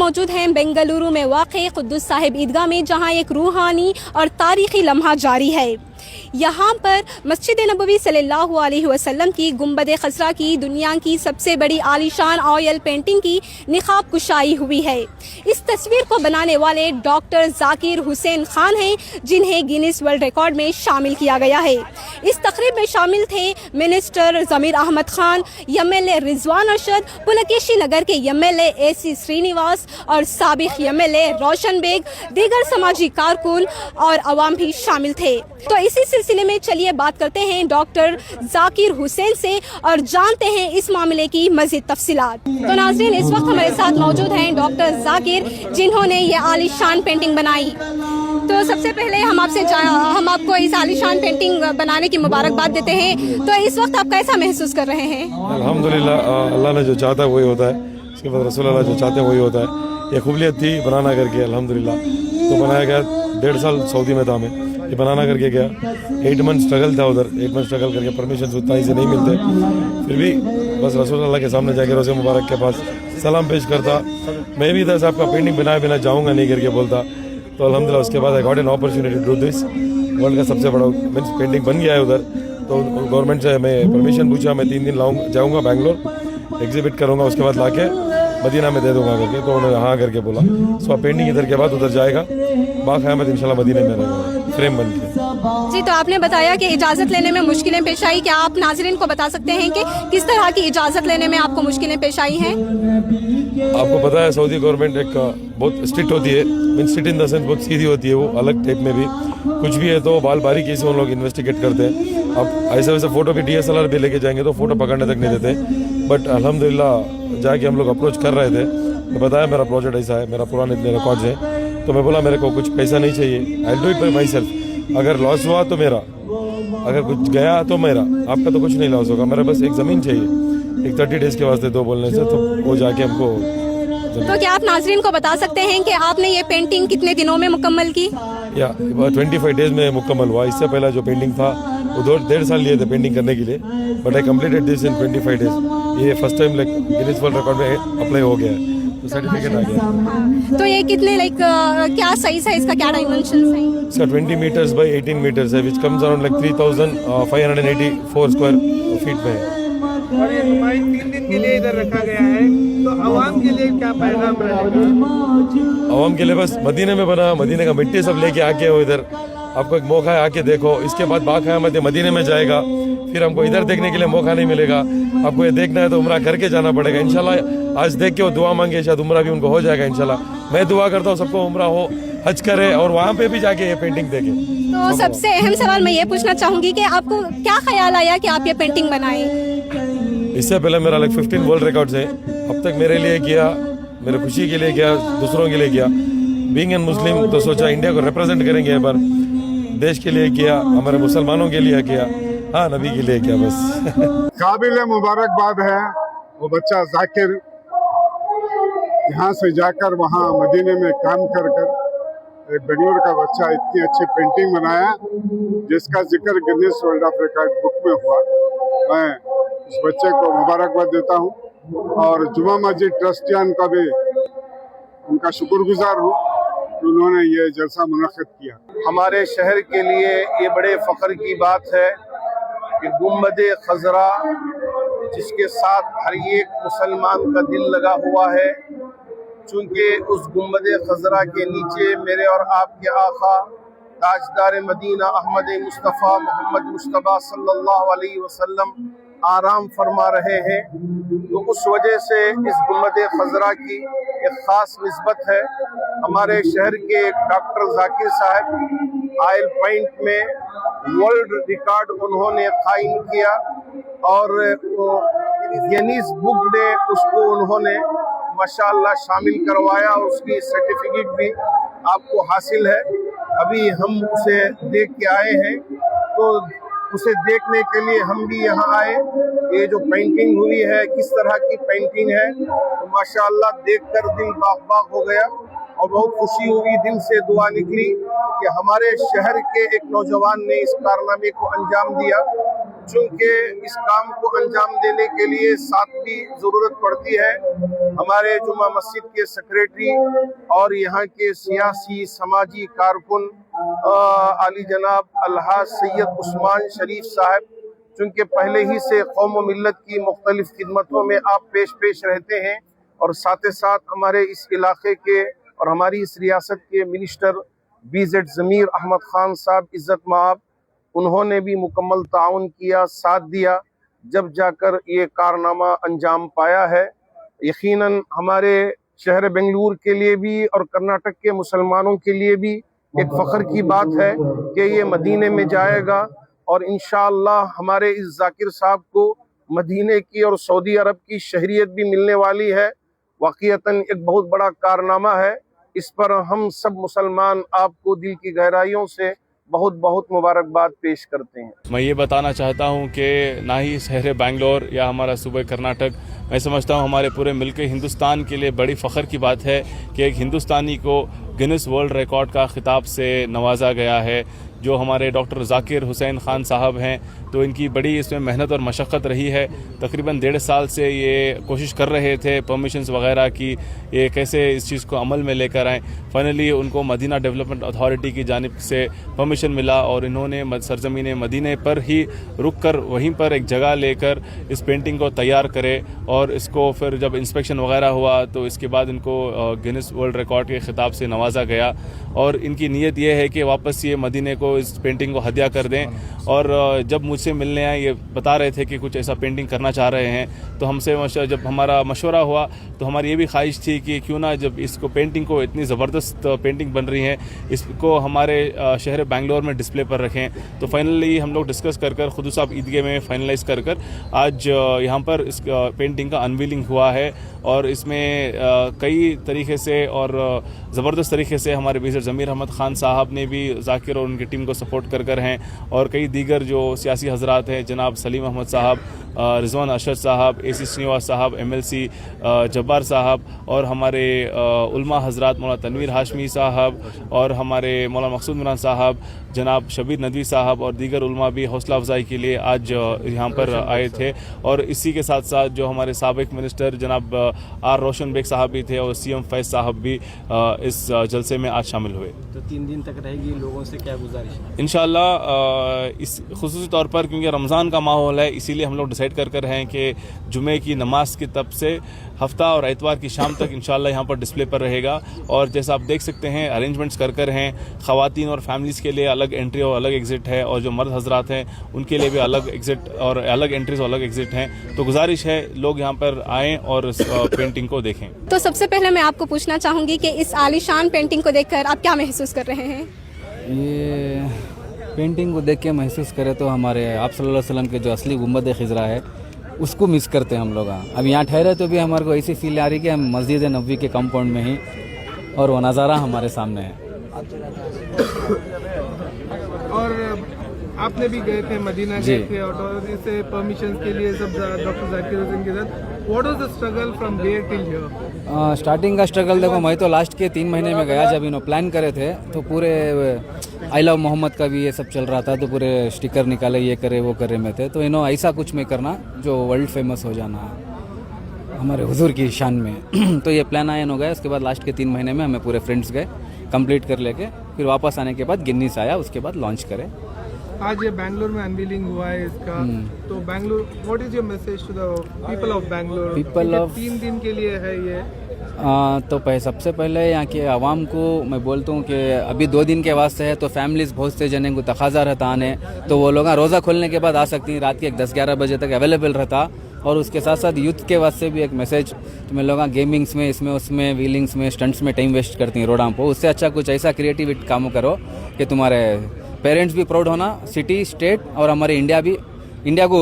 मौजूद हैं बेंगलुरु में वाक़े कुद्दुस साहिब ईदगाह में, जहां एक रूहानी और तारीख़ी लम्हा जारी है। यहाँ पर मस्जिद नबवी सल्लल्लाहु अलैहि वसल्लम की गुंबद खसरा की दुनिया की सबसे बड़ी आलीशान ऑयल पेंटिंग की निकाब कुशाई हुई है। इस तस्वीर को बनाने वाले डॉक्टर जाकिर हुसैन खान हैं, जिन्हें गिनीज वर्ल्ड रिकॉर्ड में शामिल किया गया है। इस तकरीब में शामिल थे मिनिस्टर ज़मीर अहमद खान, एमएलए रिजवान अरशद, पुलकेशी नगर के एमएलए एसी श्रीनिवास और साबिक एमएलए रोशन बेग, दीगर समाजी कारकुन और अवाम भी शामिल थे। तो इसी सिलसिले में चलिए बात करते हैं डॉक्टर जाकिर हुसैन से और जानते हैं इस मामले की मज़ीद तफसीलात। तो नाज़रीन, इस वक्त हमारे साथ मौजूद हैं डॉक्टर जाकिर, जिन्होंने ये आलीशान पेंटिंग बनाई। तो सबसे पहले हम आपको इस आलीशान पेंटिंग बनाने की मुबारकबाद देते हैं। तो इस वक्त आप कैसा महसूस कर रहे हैं? अल्हम्दुलिल्लाह, अल्लाह ने जो चाहता है वही होता है, इसके बाद रसूल अल्लाह जो चाहते हैं वही होता है। ये खूबियत थी बनाना करके, अल्हम्दुलिल्लाह। तो बनाया गया, 1.5 साल सऊदी में था मैं, ये बनाना करके गया। 8 मंथ स्ट्रगल था उधर, 8 मंथ स्ट्रगल करके परमिशन उतना ही से नहीं मिलते, फिर भी बस रसूल अल्लाह के सामने जाकर रोज़े मुबारक के पास सलाम पेश करता। मैं भी था साहब का पेंटिंग बनाए बिना जाऊँगा नहीं करके बोलता। तो अल्हम्दुलिल्लाह उसके बाद I got an opportunity to do this. World का सबसे बड़ा मीन्स पेंटिंग बन गया है उधर। तो गवर्नमेंट से मैं परमिशन पूछा, मैं 3 दिन जाऊँगा बैंगलोर, एग्जिबिट करूँगा, उसके बाद लाके मदीना में दे दूँगा करके। तो उन्होंने हाँ करके बोला। सो पेंटिंग इधर के बाद उधर जाएगा, बाक़यामत इंशाल्लाह मदीने में रहेगा फ्रेम बन के। जी, तो आपने बताया कि इजाज़त लेने में मुश्किलें पेश आई। क्या आप नाज़रीन को बता सकते हैं कि किस तरह की इजाज़त लेने में आपको मुश्किलें पेश आई हैं? आपको पता है सऊदी गवर्नमेंट एक बहुत स्ट्रिक्ट होती है, mean strict in the sense बहुत सीधी होती है। वो अलग टाइप में भी कुछ भी है तो बाल बारीकी से उन लोग इन्वेस्टिगेट करते हैं। अब ऐसे वैसे फ़ोटो भी DSLR भी लेके जाएंगे तो फ़ोटो पकड़ने तक नहीं देते। बट अल्हम्दुलिल्लाह जाके हम लोग अप्रोच कर रहे थे। मैं बताया मेरा प्रोजेक्ट ऐसा है, मेरा पुराने इतने रिकॉर्ड्स हैं। तो मैं बोला मेरे को कुछ पैसा नहीं चाहिए, I do it by my self. अगर लॉस हुआ तो मेरा, अगर कुछ गया तो मेरा, आपका तो कुछ नहीं लॉस होगा। मेरा बस एक ज़मीन चाहिए, एक 30 डेज़ के वास्ते दो बोलने से, तो वो जाके हमको। तो क्या आप नाज़रीन को बता सकते हैं कि आपने ये पेंटिंग कितने दिनों में मुकम्मल की? या 25 डेज़ में मुकम्मल हुआ। इससे पहले जो पेंटिंग था वो 1.5 साल लिए थे पेंटिंग करने के लिए, but I completed this in 25 days. ये first time like Guinness world record में अप्लाई हो गया है, तो सर्टिफिकेट आ गया। तो ये कितने क्या साइज है इसका, क्या डायमेंशंस है? इसका 20 मीटर्स बाई 18 मीटर्स है, which comes around like 3584 square feet में है। और ये हमारी 3 दिन के लिए इधर रखा गया है, तो आवाम के लिए क्या पैगाम रहेगा? आवाम के लिए बस मदीने में बना, मदीने का मिट्टी सब लेके आके हो इधर, आपको एक मौका है आके देखो। इसके बाद बाक़यामत मदीने में जाएगा, फिर हमको इधर देखने के लिए मौका नहीं मिलेगा। आपको ये देखना है तो उम्रा करके जाना पड़ेगा इंशाल्लाह। आज देख के वो दुआ मांगे, शायद उम्रा भी उनको हो जाएगा इंशाल्लाह। मैं दुआ करता हूँ सबको उम्रा हो, हज करे और वहाँ पे भी जाके ये पेंटिंग देखे। तो सबसे अहम सवाल मैं ये पूछना चाहूँगी कि आपको क्या ख्याल आया कि आप ये पेंटिंग बनाएं? इससे पहले मेरा लाइक 15 वर्ल्ड रिकॉर्ड्स है। अब तक मेरे लिए किया, मेरे खुशी के लिए किया, दूसरों के लिए किया। बीइंग एन मुस्लिम तो सोचा इंडिया को रिप्रेजेंट करेंगे, पर देश के लिए किया, हमारे मुसलमानों के लिए किया, हाँ नबी के लिए किया बस। काबिल मुबारकबाद है वो बच्चा जाकिर, यहाँ से जाकर वहाँ मदीने में काम कर एक बेंगलोर का बच्चा इतनी अच्छी पेंटिंग बनाया जिसका जिक्र Guinness world of record book में हुआ। मैं इस बच्चे को मुबारकबाद देता हूँ और जुमा मस्जिद ट्रस्टियान का भी उनका शुक्रगुजार हूँ कि उन्होंने ये जलसा मुनक्किद किया। हमारे शहर के लिए ये बड़े फ़ख्र की बात है कि गुंबद खजरा, जिसके साथ हर एक मुसलमान का दिल लगा हुआ है, चूँकि उस गुंबद खजरा के नीचे मेरे और आपके आका ताजदार मदीना अहमद मुस्तफ़ा मोहम्मद मुस्तफ़ा सल्लल्लाहु अलैहि वसल्लम आराम फरमा रहे हैं। तो उस वजह से इस गुंबद खजरा की एक ख़ास निस्बत है। हमारे शहर के डॉक्टर जाकिर साहब ऑयल पेंट में वर्ल्ड रिकॉर्ड उन्होंने कायम किया और गिनीज बुक में उसको उन्होंने माशाअल्लाह शामिल करवाया। उसकी सर्टिफिकेट भी आपको हासिल है। अभी हम उसे देख के आए हैं, तो उसे देखने के लिए हम भी यहाँ आए। ये जो पेंटिंग हुई है, किस तरह की पेंटिंग है, तो माशाअल्लाह देखकर दिल बाग बाग हो गया और बहुत खुशी हुई। दिल से दुआ निकली कि हमारे शहर के एक नौजवान ने इस कारनामे को अंजाम दिया। चूंकि इस काम को अंजाम देने के लिए साथ की ज़रूरत पड़ती है। हमारे जुमा मस्जिद के सेक्रेटरी और यहाँ के सियासी समाजी कारकुन आली जनाब अलहाज सैयद उस्मान शरीफ साहब, चूँकि पहले ही से कौम व मिल्लत की मुख्तलिफ खिदमतों में आप पेश रहते हैं और साथ ही साथ हमारे इस इलाके के और हमारी इस रियासत के मिनिस्टर BZ ज़मीर अहमद खान साहब इज़्ज़त माब, उन्होंने भी मुकम्मल ताउन किया, साथ दिया, जब जाकर ये कारनामा अंजाम पाया है। यकीनन हमारे शहर बेंगलुरु के लिए भी और कर्नाटक के मुसलमानों के लिए भी एक फ़ख्र की बात है कि ये मदीने में जाएगा और इंशाअल्लाह हमारे इस जाकिर साहब को मदीने की और सऊदी अरब की शहरियत भी मिलने वाली है। वाक़ईतन एक बहुत बड़ा कारनामा है। इस पर हम सब मुसलमान आपको दिल की गहराइयों से बहुत बहुत मुबारकबाद पेश करते हैं। मैं ये बताना चाहता हूँ कि ना ही शहर बेंगलोर या हमारा सूबे कर्नाटक, मैं समझता हूँ हमारे पूरे मुल्क हिंदुस्तान के लिए बड़ी फ़ख्र की बात है कि एक हिंदुस्तानी को गिनीज वर्ल्ड रिकॉर्ड का खिताब से नवाजा गया है। जो हमारे डॉक्टर जाकिर हुसैन ख़ान साहब हैं, तो इनकी बड़ी इसमें मेहनत और मशक्क़त रही है। तकरीबन 1.5 साल से ये कोशिश कर रहे थे परमिशंस वगैरह की, ये कैसे इस चीज़ को अमल में लेकर आएँ। फाइनली उनको मदीना डेवलपमेंट अथॉरिटी की जानिब से परमिशन मिला और इन्होंने सरज़मीन मदीने पर ही रुक कर वहीं पर एक जगह लेकर इस पेंटिंग को तैयार करे और इसको फिर जब इंस्पेक्शन वगैरह हुआ तो इसके बाद इनको गिनीज वर्ल्ड रिकॉर्ड के ख़िताब से नवाजा गया। और इनकी नीयत ये है कि वापस ये मदीने को इस पेंटिंग को हदिया कर दें। और जब मुझसे मिलने आए, ये बता रहे थे कि कुछ ऐसा पेंटिंग करना चाह रहे हैं, तो हमसे जब हमारा मशवरा हुआ तो हमारी ये भी ख्वाहिश थी कि क्यों ना जब इसको पेंटिंग को, इतनी ज़बरदस्त पेंटिंग बन रही है, इसको हमारे शहर बेंगलोर में डिस्प्ले पर रखें। तो फाइनली हम लोग डिस्कस कर खुदू साहब ईदगाह में फाइनलाइज़ कर आज यहाँ पर इस पेंटिंग का अनवीलिंग हुआ है। और इसमें कई तरीके से और ज़बरदस्त तरीके से हमारे BZ ज़मीर अहमद ख़ान साहब ने भी जाकिर और उनकी टीम को सपोर्ट कर हैं। और कई दीगर जो सियासी हज़रात हैं, जनाब सलीम अहमद साहब, रिजवान अशरफ साहब, AC श्रीनिवास साहब, MLC जब्बार साहब और हमारे उलमा हज़रात मौलाना तनवीर हाशमी साहब और हमारे मौलाना मकसूद मिरान साहब, जनाब शबीर नदवी साहब और दीगर उलमा भी हौसला अफजाई के लिए आज यहाँ पर आए थे। और इसी के साथ साथ जो हमारे साबिक मिनिस्टर जनाब R रोशन बेग साहब भी थे और CM फैज़ साहब भी इस जलसे में आज शामिल हुए। तो 3 दिन तक रहेगी, लोगों से क्या गुजारिश है? इंशाअल्लाह इस खुसूसी तौर पर क्योंकि रमज़ान का माहौल है, इसीलिए हम लोग डिसाइड कर हैं कि जुमे की नमाज की तब से हफ्ता और एतवार की शाम तक इंशाअल्लाह यहाँ पर डिस्प्ले पर रहेगा। और जैसा आप देख सकते हैं अरेंजमेंट्स कर हैं, ख़वातीन और फैमिलीज़ के लिए अलग एंट्री और अलग एग्ज़िट है, और जो मर्द हज़रात हैं उनके लिए भी अलग एग्ज़िट और अलग एंट्रीज़ और अलग एग्ज़िट हैं। तो गुजारिश है लोग यहाँ पर आएँ और इस पेंटिंग को देखें। तो सबसे पहले मैं आपको पूछना चाहूँगी कि इस आलीशान पेंटिंग को देखकर आप क्या महसूस कर रहे हैं? ये पेंटिंग को देख के महसूस करें तो हमारे आप सल्लल्लाहु अलैहि वसल्लम के जो असली गुंबद खिज़रा है उसको मिस करते हैं हम लोग। अब यहाँ ठहरे तो भी हमारे को ऐसी फील आ रही कि हम मस्जिद नबवी के कंपाउंड में ही, और वो नज़ारा हमारे सामने है। और आपने भी गए थे, मदीना गए थे अथॉरिटी से परमिशन के लिए सब डॉक्टर जाकिर हुसैन के साथ। What was the struggle from there till here? Starting का स्ट्रगल देखो, मैं तो लास्ट के 3 महीने में गया जब इन्होंने प्लान करे थे, तो पूरे आई लव मोहम्मद का भी ये सब चल रहा था, तो पूरे स्टिकर निकाले, ये करे वो करे में थे। तो इन्होंने ऐसा कुछ में करना जो वर्ल्ड फेमस हो जाना हमारे हुजूर की शान में। तो ये प्लान आयन हो गया। उसके बाद लास्ट के 3 महीने में हमें पूरे फ्रेंड्स गए कंप्लीट कर लेके, फिर वापस आने के बाद गिन्नीस आया, उसके बाद लॉन्च करे। आज ये बैंगलोर में अनवीलिंग हुआ है इसका, तो Bangalore, what is your message to the people of Bangalore? People of 3 दिन के लिए है ये। तो सबसे पहले यहाँ के आवाम को मैं बोलता हूँ कि अभी 2 दिन के वास्ते है, तो फैमिलीज़ बहुत से जने को तकाजा रहता आने, तो वो लोग रोज़ा खोलने के बाद आ सकती हैं। रात के 10-11 बजे तक अवेलेबल रहता। और उसके साथ साथ यूथ के वास्ते भी एक मैसेज, तो मैं लोग गेमिंग्स में, इसमें उसमें, व्हीलिंग्स में, स्टंट्स में टाइम वेस्ट करती हैं रोडां पर। उससे अच्छा कुछ ऐसा क्रिएटिव काम करो कि तुम्हारे पेरेंट्स भी प्राउड होना, सिटी, स्टेट और हमारे इंडिया को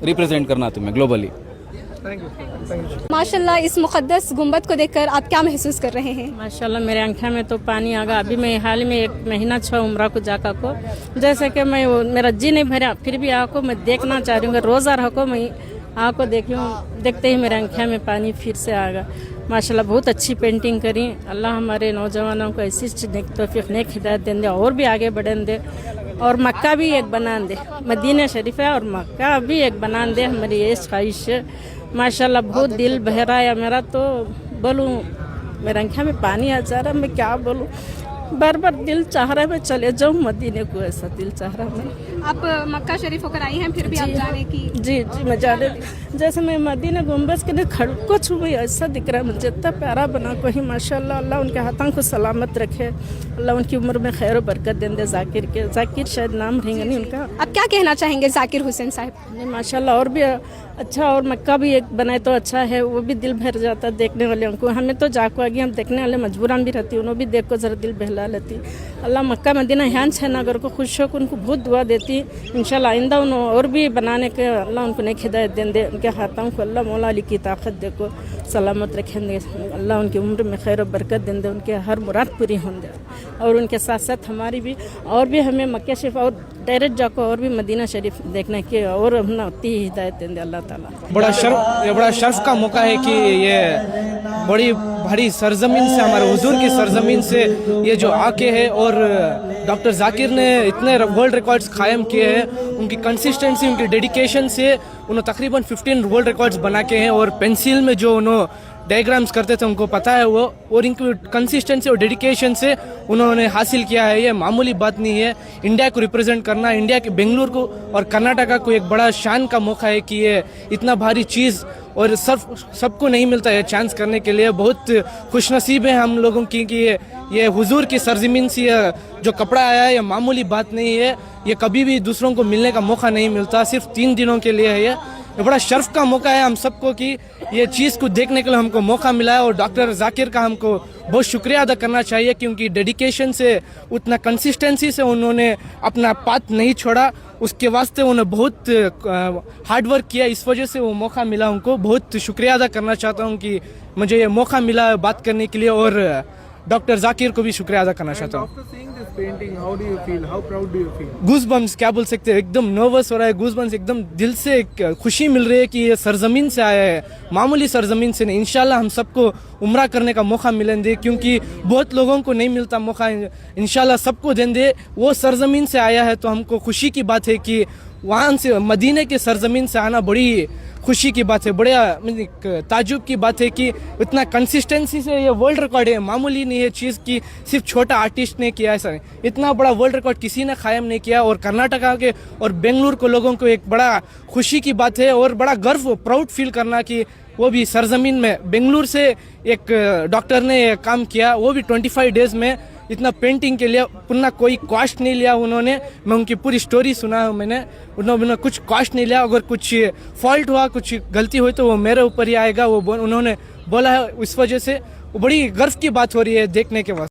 रिप्रेजेंट करना तुम्हें ग्लोबली। Thank you. माशाल्लाह, इस मुक़द्दस गुंबद को देखकर आप क्या महसूस कर रहे हैं? माशाल्लाह, मेरे आंखें में तो पानी आ गया। अभी मैं हाल में 1 महीना छा उम्रा को जाका को, जैसे कि मैं मेरा जी नहीं भरा, फिर भी आको मैं देखना चाह रही हूँ। रोज़ा रखो, मैं आको देखते ही मेरे आंखें में पानी फिर से आ गया। माशाल्लाह, बहुत अच्छी पेंटिंग करी। अल्लाह हमारे नौजवानों को ऐसी तौफीक नेक हिदायत दें दे और भी आगे बढ़ें दे। और मक्का भी एक बना दे, मदीना शरीफ है और मक्का भी एक बना दे, हमारी ये ख्वाहिश है। माशाल्लाह बहुत दिल बह रहा है मेरा, तो बोलूँ मेरे आँखों में पानी आ जा रहा है, मैं क्या बोलूँ। बार बार दिल चाह रहा है मैं चले जाऊँ मदीने को, ऐसा दिल चाह रहा है। आप मक्का शरीफ होकर आई हैं, फिर भी आप जाने की? जी मैं जाने, जैसे मैं मदीना गुम्बज के लिए खड़को छू गई, ऐसा दिख रहा है मुझे, इतना प्यारा बना कोई माशाल्लाह। अल्लाह उनके हाथों को सलामत रखे, अल्लाह उनकी उम्र में खैर और बरकत दें दे। जाकिर के, जाकिर शायद नाम रहेंगे नहीं उनका। आप क्या कहना चाहेंगे जाकिर हुसैन साहब? नहीं माशाल्लाह, और भी अच्छा, और मक्का भी एक बनाए तो अच्छा है, वो भी दिल भर जाता है देखने वाले को। हमें तो जाको आगे हम देखने वाले मजबूरन भी रहती, उन्होंने भी देख को जरा दिल बहला लेती। अल्लाह मक्का मदीना ह्यान छः नगर को खुश होकर उनको बहुत दुआ देती। इंशाल्लाह आइंदा उन्होंने और भी बनाने के अल्लाह उनको नेक हिदायत दें दे, उनके हाथों को अल्लाह मौला अली की ताकत दे को सलामत रखें दे, अल्लाह उनकी उम्र में खैर और बरकत दें दे, उनके हर मुराद पूरी हों दे। और उनके साथ साथ हमारी भी, और भी हमें मक्का शरीफ और डायरेक्ट जाकर और भी मदीना शरीफ देखने की और हम उतनी ही हिदायत दें दे अल्लाह ताला। बड़ा शर्फ का मौका है कि ये बड़ी भारी सरजमीन से, हमारे हुजूर की सरजमीन से ये जो आके है, और डॉक्टर जाकिर ने इतने वर्ल्ड रिकॉर्ड्स कायम किए हैं, उनकी कंसिस्टेंसी, उनकी डेडिकेशन से उन्होंने तकरीबन 15 वर्ल्ड रिकॉर्ड्स बना के हैं। और पेंसिल में जो उन्होंने डायग्राम्स करते थे उनको पता है वो, और इनकी कंसिस्टेंसी और डेडिकेशन से उन्होंने हासिल किया है। ये मामूली बात नहीं है। इंडिया को रिप्रेजेंट करना, इंडिया के बेंगलुरु को और कर्नाटका को एक बड़ा शान का मौका है कि ये इतना भारी चीज़, और सबको नहीं मिलता है चांस करने के लिए। बहुत खुशनसीब है हम लोगों की कि ये हुजूर की सरजमीन से जो कपड़ा आया है, ये मामूली बात नहीं है। ये कभी भी दूसरों को मिलने का मौका नहीं मिलता, सिर्फ 3 दिनों के लिए है ये बड़ा शर्फ का मौका है हम सबको कि ये चीज़ को देखने के लिए हमको मौका मिला है। और डॉक्टर जाकिर का हमको बहुत शुक्रिया अदा करना चाहिए, क्योंकि डेडिकेशन से, उतना कंसिस्टेंसी से उन्होंने अपना पाथ नहीं छोड़ा, उसके वास्ते उन्होंने बहुत हार्ड वर्क किया, इस वजह से वो मौका मिला। उनको बहुत शुक्रिया अदा करना चाहता हूँ कि मुझे ये मौका मिला बात करने के लिए, और डॉक्टर जाकिर को भी शुक्रिया अदा करना चाहता हूँ। गूज़बम्स क्या बोल सकते हैं, एकदम नर्वस हो रहा है, गूज़बम्स एकदम दिल से खुशी मिल रही है कि ये सरजमीन से आया है, मामूली सरजमीन से नहीं। इंशाल्लाह हम सबको उम्रा करने का मौका मिलेंगे, क्योंकि बहुत लोगों को नहीं मिलता मौका, इंशाल्लाह सबको देंगे। वो सरजमीन से आया है तो हमको खुशी की बात है कि वहाँ से, मदीने के सरजमीन से आना बड़ी खुशी की बात है, बड़ा ताजुब की बात है कि इतना कंसिस्टेंसी से ये वर्ल्ड रिकॉर्ड है, मामूली नहीं है चीज़ की सिर्फ छोटा आर्टिस्ट ने किया, ऐसा इतना बड़ा वर्ल्ड रिकॉर्ड किसी ने कायम नहीं किया। और कर्नाटका के और बेंगलुरु के लोगों को एक बड़ा खुशी की बात है और बड़ा गर्व, प्राउड फील करना कि वो भी सरजमीन में बेंगलुरु से एक डॉक्टर ने काम किया, वो भी 25 डेज में इतना पेंटिंग के लिए पुनः कोई कॉस्ट नहीं लिया उन्होंने। मैं उनकी पूरी स्टोरी सुना है मैंने, उन्होंने कुछ कॉस्ट नहीं लिया। अगर कुछ फॉल्ट हुआ, कुछ गलती हुई तो वो मेरे ऊपर ही आएगा, वो उन्होंने बोला है। इस वजह से वो बड़ी गर्व की बात हो रही है देखने के वास्ते।